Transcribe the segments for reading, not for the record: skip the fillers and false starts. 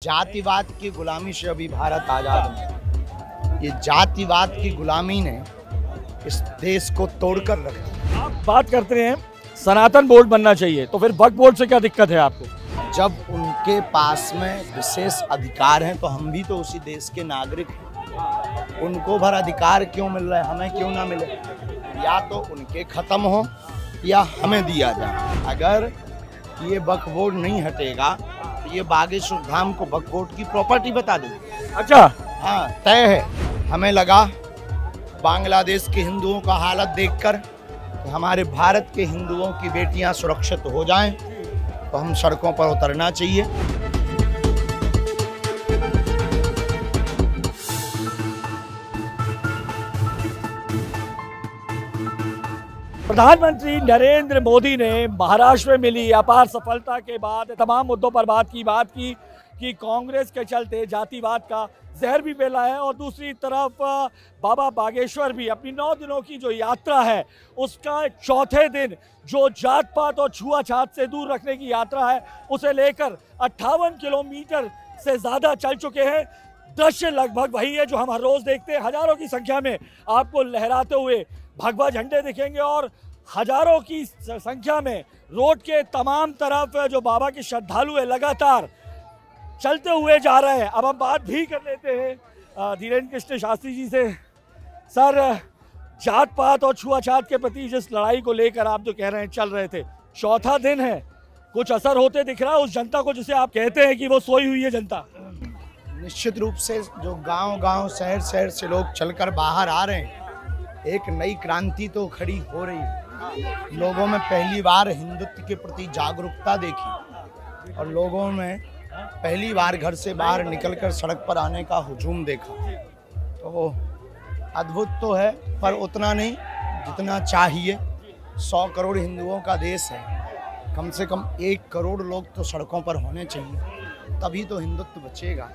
जातिवाद की गुलामी से अभी भारत आजाद नहीं। ये जातिवाद की गुलामी ने इस देश को तोड़कर रख दिया। आप बात करते हैं सनातन बोर्ड बनना चाहिए, तो फिर वक्फ बोर्ड से क्या दिक्कत है आपको? जब उनके पास में विशेष अधिकार हैं तो हम भी तो उसी देश के नागरिक हैं। उनको भर अधिकार क्यों मिल रहा है, हमें क्यों ना मिले? या तो उनके खत्म हो या हमें दिया जाए। अगर ये वक्फ बोर्ड नहीं हटेगा तो ये बागेश्वर धाम को वक्फ बोर्ड की प्रॉपर्टी बता देंगे। अच्छा, हाँ, तय है। हमें लगा बांग्लादेश के हिंदुओं का हालत देखकर कि हमारे भारत के हिंदुओं की बेटियां सुरक्षित हो जाएं तो हम सड़कों पर उतरना चाहिए। प्रधानमंत्री नरेंद्र मोदी ने महाराष्ट्र में मिली अपार सफलता के बाद तमाम मुद्दों पर बात की कि कांग्रेस के चलते जातिवाद का जहर भी फैला है, और दूसरी तरफ बाबा बागेश्वर भी अपनी 9 दिनों की जो यात्रा है उसका चौथे दिन जो जात पात और छुआछात से दूर रखने की यात्रा है उसे लेकर 58 किलोमीटर से ज़्यादा चल चुके हैं। दृश्य लगभग वही है जो हम हर रोज़ देखते हैं। हज़ारों की संख्या में आपको लहराते हुए भगवा झंडे दिखेंगे और हज़ारों की संख्या में रोड के तमाम तरफ जो बाबा के श्रद्धालु है लगातार चलते हुए जा रहे हैं। अब हम बात भी कर लेते हैं धीरेन्द्र कृष्ण शास्त्री जी से। सर, जात पात और छुआछात के प्रति जिस लड़ाई को लेकर आप जो कह रहे हैं चल रहे थे, चौथा दिन है, कुछ असर होते दिख रहा है उस जनता को जिसे आप कहते हैं कि वो सोई हुई है जनता? निश्चित रूप से जो गांव-गांव शहर से लोग चलकर बाहर आ रहे हैं, एक नई क्रांति तो खड़ी हो रही है। लोगों में पहली बार हिंदुत्व के प्रति जागरूकता देखी और लोगों में पहली बार घर से बाहर निकलकर सड़क पर आने का हुजूम देखा। तो अद्भुत तो है, पर उतना नहीं जितना चाहिए। 100 करोड़ हिंदुओं का देश है, कम से कम 1 करोड़ लोग तो सड़कों पर होने चाहिए। तभी तो हिंदुत्व बचेगा,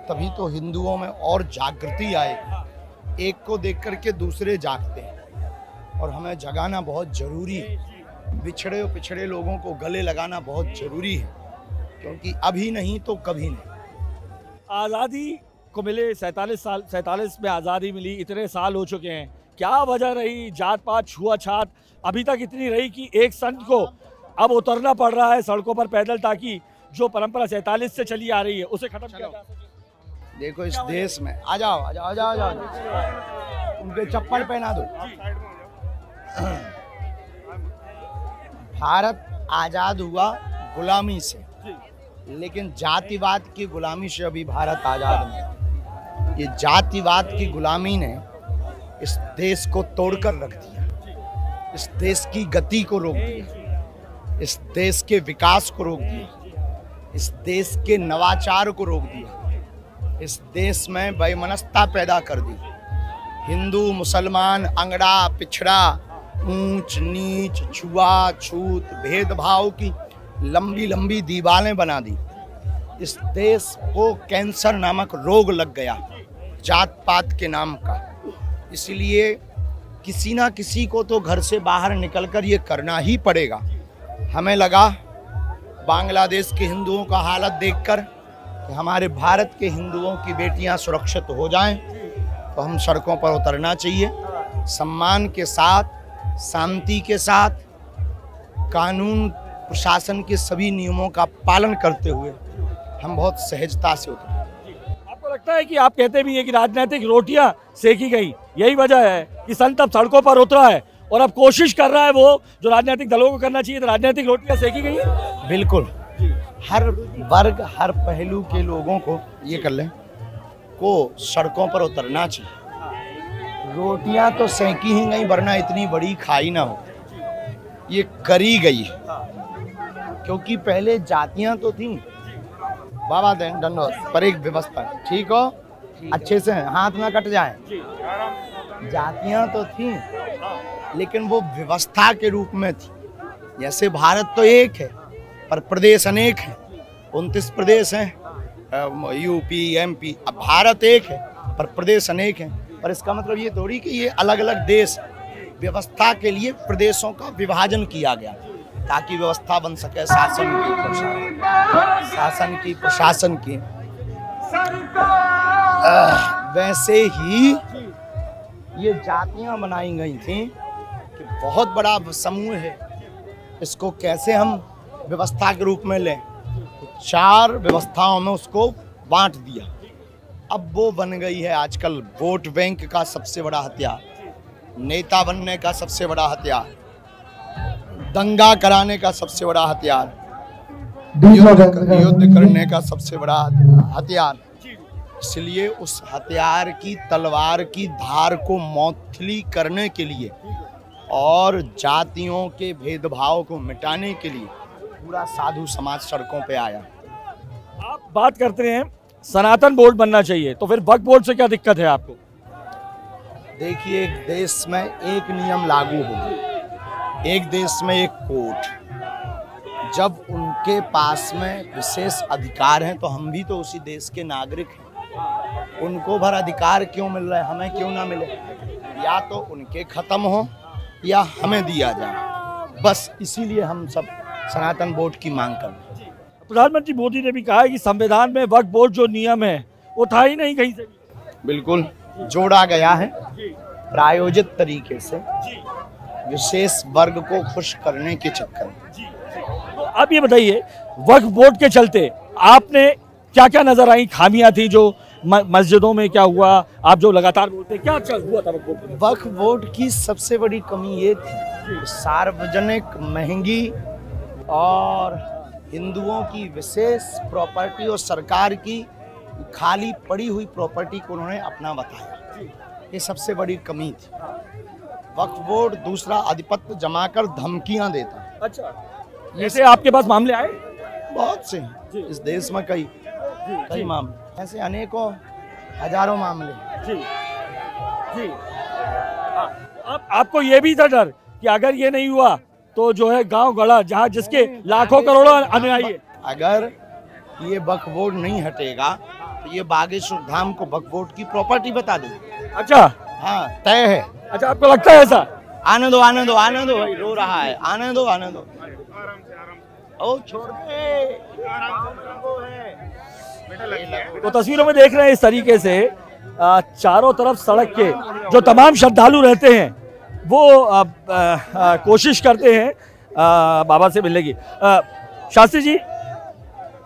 तभी तो हिंदुओं में और जागृति आएगी। एक को देख करके दूसरे जागते हैं और हमें जगाना बहुत ज़रूरी है। बिछड़े और पिछड़े लोगों को गले लगाना बहुत ज़रूरी है, क्योंकि अभी नहीं तो कभी नहीं। आज़ादी को मिले 47 में आज़ादी मिली, इतने साल हो चुके हैं। क्या वजह रही जात पात छुआछात अभी तक इतनी रही कि एक संत को अब उतरना पड़ रहा है सड़कों पर पैदल, ताकि जो परंपरा 47 से चली आ रही है उसे खत्म किया जा सके? देखो, इस देश में आ जाओ उनके चप्पल पहना दो। भारत आज़ाद हुआ गुलामी से, लेकिन जातिवाद की गुलामी से अभी भारत आज़ाद नहीं। ये जातिवाद की गुलामी ने इस देश को तोड़कर रख दिया। इस देश की गति को रोक दिया, इस देश के विकास को रोक दिया, इस देश के नवाचार को रोक दिया, इस देश में वैमनस्यता पैदा कर दी। हिंदू मुसलमान, अंगड़ा पिछड़ा, ऊंच नीच, छुआछूत, भेदभाव की लंबी लंबी दीवारें बना दी। इस देश को कैंसर नामक रोग लग गया जात पात के नाम का। इसलिए किसी ना किसी को तो घर से बाहर निकलकर ये करना ही पड़ेगा। हमें लगा बांग्लादेश के हिंदुओं का हालत देखकर कि हमारे भारत के हिंदुओं की बेटियां सुरक्षित हो जाएं तो हम सड़कों पर उतरना चाहिए। सम्मान के साथ, शांति के साथ, कानून प्रशासन के सभी नियमों का पालन करते हुए हम बहुत सहजता से उतरे। आपको लगता है कि आप कहते भी हैं कि राजनीतिक रोटियां सेकी गई, यही वजह है कि संत अब सड़कों पर उतरा है और अब कोशिश कर रहा है वो जो राजनीतिक दलों को करना चाहिए, तो राजनीतिक रोटियां सेकी गई है? बिल्कुल, हर वर्ग, हर पहलू के लोगों को ये कर लें को सड़कों पर उतरना चाहिए। रोटियां तो सेकी ही गई, वरना इतनी बड़ी खाई ना हो। ये करी गई क्योंकि पहले जातियां तो थीं, बाबा दंडोत, पर एक व्यवस्था। ठीक हो, अच्छे से हाथ ना कट जाए। जातियां तो थीं, लेकिन वो व्यवस्था के रूप में थी। जैसे भारत तो एक है पर प्रदेश अनेक हैं, 29 प्रदेश हैं, यूपी, एमपी। अब भारत एक है पर प्रदेश अनेक हैं, पर इसका मतलब ये थोड़ी कि ये अलग अलग देश। व्यवस्था के लिए प्रदेशों का विभाजन किया गया। ताकि व्यवस्था बन सके शासन की प्रशासन की। वैसे ही ये जातियां बनाई गई थी कि बहुत बड़ा समूह है, इसको कैसे हम व्यवस्था के रूप में लें, तो 4 व्यवस्थाओं में उसको बांट दिया। अब वो बन गई है आजकल वोट बैंक का सबसे बड़ा हथियार, नेता बनने का सबसे बड़ा हथियार, दंगा कराने का सबसे बड़ा हथियार, युद्ध करने का सबसे बड़ा हथियार। इसलिए उस हथियार की तलवार की धार को मौथली करने के लिए और जातियों के भेदभाव को मिटाने के लिए पूरा साधु समाज सड़कों पे आया। आप बात करते हैं सनातन बोर्ड बनना चाहिए, तो फिर वक्फ बोर्ड से क्या दिक्कत है आपको? देखिए, एक देश में एक नियम लागू हो, एक देश में एक कोर्ट। जब उनके पास में विशेष अधिकार हैं तो हम भी तो उसी देश के नागरिक हैं, उनको भर अधिकार क्यों मिल रहा है, हमें क्यों ना मिले? या तो उनके खत्म हो या हमें दिया जाए, बस इसीलिए हम सब सनातन बोर्ड की मांग कर रहे हैं। प्रधानमंत्री मोदी ने भी कहा है कि संविधान में वक्फ बोर्ड जो नियम है वो था ही नहीं कहीं से भी। बिल्कुल जोड़ा गया है प्रायोजित तरीके से विशेष वर्ग को खुश करने के चक्कर में। तो आप ये बताइए, वक्फ बोर्ड के चलते आपने क्या क्या नजर आई खामियां थी, जो मस्जिदों में क्या हुआ, आप जो लगातार बोलते क्या क्या हुआ था वक्फ बोर्ड की सबसे बड़ी कमी ये थी, सार्वजनिक महंगी और हिंदुओं की विशेष प्रॉपर्टी और सरकार की खाली पड़ी हुई प्रॉपर्टी को उन्होंने अपना बताया, ये सबसे बड़ी कमी थी। वक्फ बोर्ड दूसरा आधिपत्य जमाकर धमकियां देता। अच्छा, ऐसे आपके पास मामले आए? बहुत से इस देश में कई मामले, ऐसे अनेकों हजारों मामले। जी। आपको ये भी था डर कि अगर ये नहीं हुआ तो जो है गांव गढ़ा जहां जिसके लाखों करोड़ों अनुयायी है, अगर ये वक्फ बोर्ड नहीं हटेगा तो ये बागेश्वर धाम को वक्फ बोर्ड की प्रॉपर्टी बता देंगे। अच्छा, हाँ, तय है। अच्छा, आपको लगता है ऐसा? आने दो भाई, रो रहा है, आने दो ओ छोड़ दे। तो तस्वीरों में देख रहे हैं इस तरीके से चारों तरफ सड़क के जो तमाम श्रद्धालु रहते हैं वो कोशिश करते हैं बाबा से मिलने की। शास्त्री जी,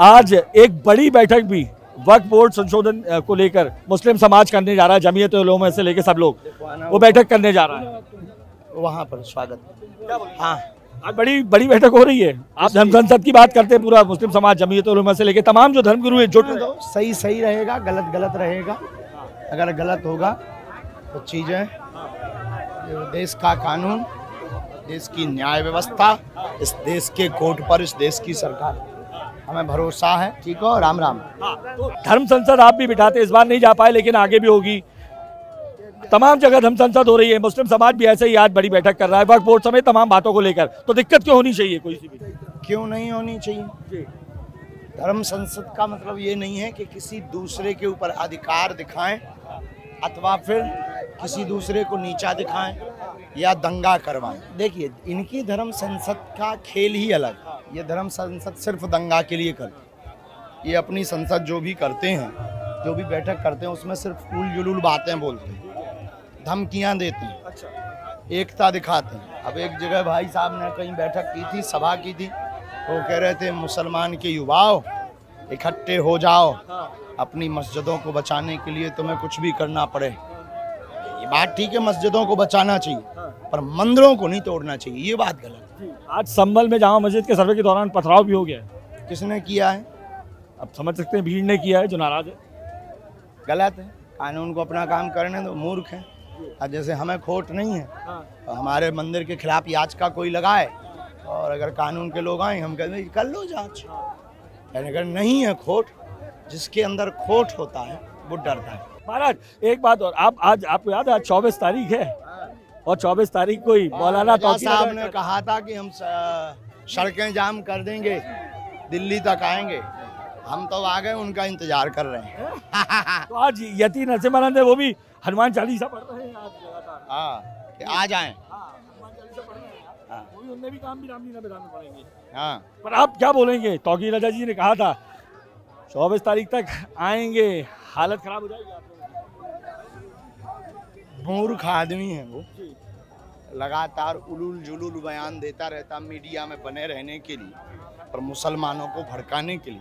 आज एक बड़ी बैठक भी वक्फ बोर्ड संशोधन को लेकर मुस्लिम समाज करने जा रहा है, जमीयत उलमा से लेकर सब लोग वो बैठक करने जा रहा है, वहाँ पर स्वागत। हाँ, आज बड़ी बैठक हो रही है। आप धर्म संसद की बात करते हैं, पूरा मुस्लिम समाज जमीयत उलमा से लेकर तमाम जो धर्मगुरु हैं जुट रहे। सही रहेगा, गलत रहेगा। अगर गलत होगा तो चीजें, देश का कानून, देश की न्याय व्यवस्था, इस देश के कोर्ट पर इस देश की सरकार, हमें भरोसा है। ठीक हो, राम राम। तो धर्म संसद आप भी बिठाते, इस बार नहीं जा पाए लेकिन आगे भी होगी, तमाम जगह धर्म संसद हो रही है, मुस्लिम समाज भी ऐसे ही आज बड़ी बैठक कर रहा है वक्फ बोर्ड समेत तमाम बातों को लेकर, तो दिक्कत क्यों होनी चाहिए? कोई सी भी क्यों नहीं होनी चाहिए? धर्म संसद का मतलब ये नहीं है कि किसी दूसरे के ऊपर अधिकार दिखाएं अथवा फिर किसी दूसरे को नीचा दिखाएं या दंगा करवाएं। देखिए, इनकी धर्म संसद का खेल ही अलग, ये धर्म संसद सिर्फ दंगा के लिए करती। ये अपनी संसद जो भी करते हैं, जो भी बैठक करते हैं, उसमें सिर्फ फूल जुलूल बातें बोलते हैं, धमकियां देते हैं। अच्छा, एकता दिखाते हैं। अब एक जगह भाई साहब ने कहीं बैठक की थी, सभा की थी, तो कह रहे थे मुसलमान के युवाओं इकट्ठे हो जाओ, अपनी मस्जिदों को बचाने के लिए तुम्हें कुछ भी करना पड़े। ये बात ठीक है, मस्जिदों को बचाना चाहिए, पर मंदिरों को नहीं तोड़ना चाहिए, ये बात गलत। आज संभल में जामा मस्जिद के सर्वे के दौरान पथराव भी हो गया। किसने किया है? अब समझ सकते हैं भीड़ ने किया है जो नाराज है। गलत है, कानून को अपना काम करने दो, मूर्ख है। अब जैसे हमें खोट नहीं है, तो हमारे मंदिर के खिलाफ याचिका कोई लगाए और अगर कानून के लोग आए, हम कहते हैं कर लो जांच। अगर नहीं है खोट, जिसके अंदर खोट होता है वो डरता है। महाराज, एक बात और, आप आज आपको याद है आज 24 तारीख है और 24 तारीख को ही मौलाना साहब ने कहा था कि हम सड़कें जाम कर देंगे, दिल्ली तक आएंगे। हम तो आ गए, उनका इंतजार कर रहे हैं। तो आज यति नरसिम्हानंद है, वो भी हनुमान चालीसा पढ़ रहे हैं आज लगातार। हाँ, कि आ जाएं। हाँ। उनने भी काम भी रामलीला मैदान में पड़ेंगे। हाँ। पर आप क्या बोलेंगे? तौकीर रजा जी ने कहा था 24 तारीख तक आएंगे, हालत खराब हो जाएगी आप लोगों की। मूर्ख आदमी है वो, लगातार उलूल जुलूल बयान देता रहता मीडिया में बने रहने के लिए और मुसलमानों को भड़काने के लिए।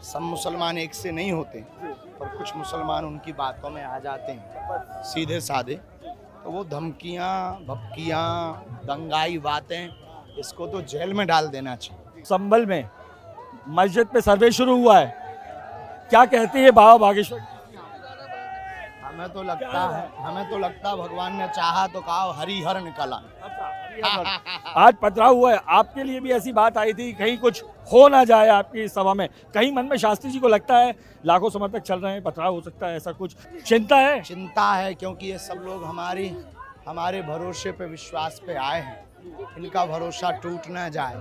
सब मुसलमान एक से नहीं होते, पर कुछ मुसलमान उनकी बातों में आ जाते हैं सीधे साधे, तो वो धमकियाँ भपकियाँ दंगाई बातें, इसको तो जेल में डाल देना चाहिए। संभल में मस्जिद पे सर्वे शुरू हुआ है, क्या कहती है बाबा बागेश्वर? हमें तो लगता है भगवान ने चाहा तो कहा हरिहर निकला। आज पथराव हुआ है, आपके लिए भी ऐसी बात आई थी कहीं कुछ हो ना जाए आपकी सभा में? कहीं मन में शास्त्री जी को लगता है लाखों समर्थक चल रहे हैं, पथराव हो सकता है, ऐसा कुछ चिंता है? चिंता है, क्योंकि ये सब लोग हमारे भरोसे पे विश्वास पे आए हैं, इनका भरोसा टूट ना जाए,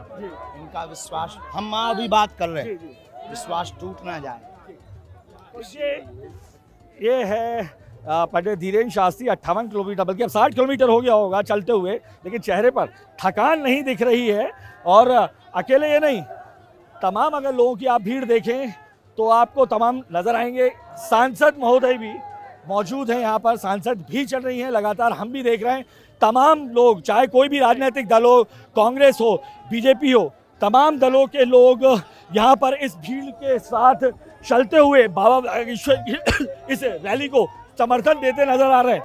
इनका विश्वास, हम अभी बात कर रहे हैं, विश्वास टूट ना जाए। ये है पंडित धीरेन्द्र शास्त्री। 58 किलोमीटर बल्कि अब 60 किलोमीटर हो गया होगा चलते हुए, लेकिन चेहरे पर थकान नहीं दिख रही है। और अकेले ये नहीं, तमाम अगर लोगों की आप भीड़ देखें तो आपको तमाम नजर आएंगे। सांसद महोदय भी मौजूद हैं यहाँ पर, सांसद भी चल रही हैं लगातार, हम भी देख रहे हैं। तमाम लोग, चाहे कोई भी राजनीतिक दल हो, कांग्रेस हो, बीजेपी हो, तमाम दलों के लोग यहाँ पर इस भीड़ के साथ चलते हुए बाबा बागेश्वर इस रैली को समर्थन देते नजर आ रहे हैं।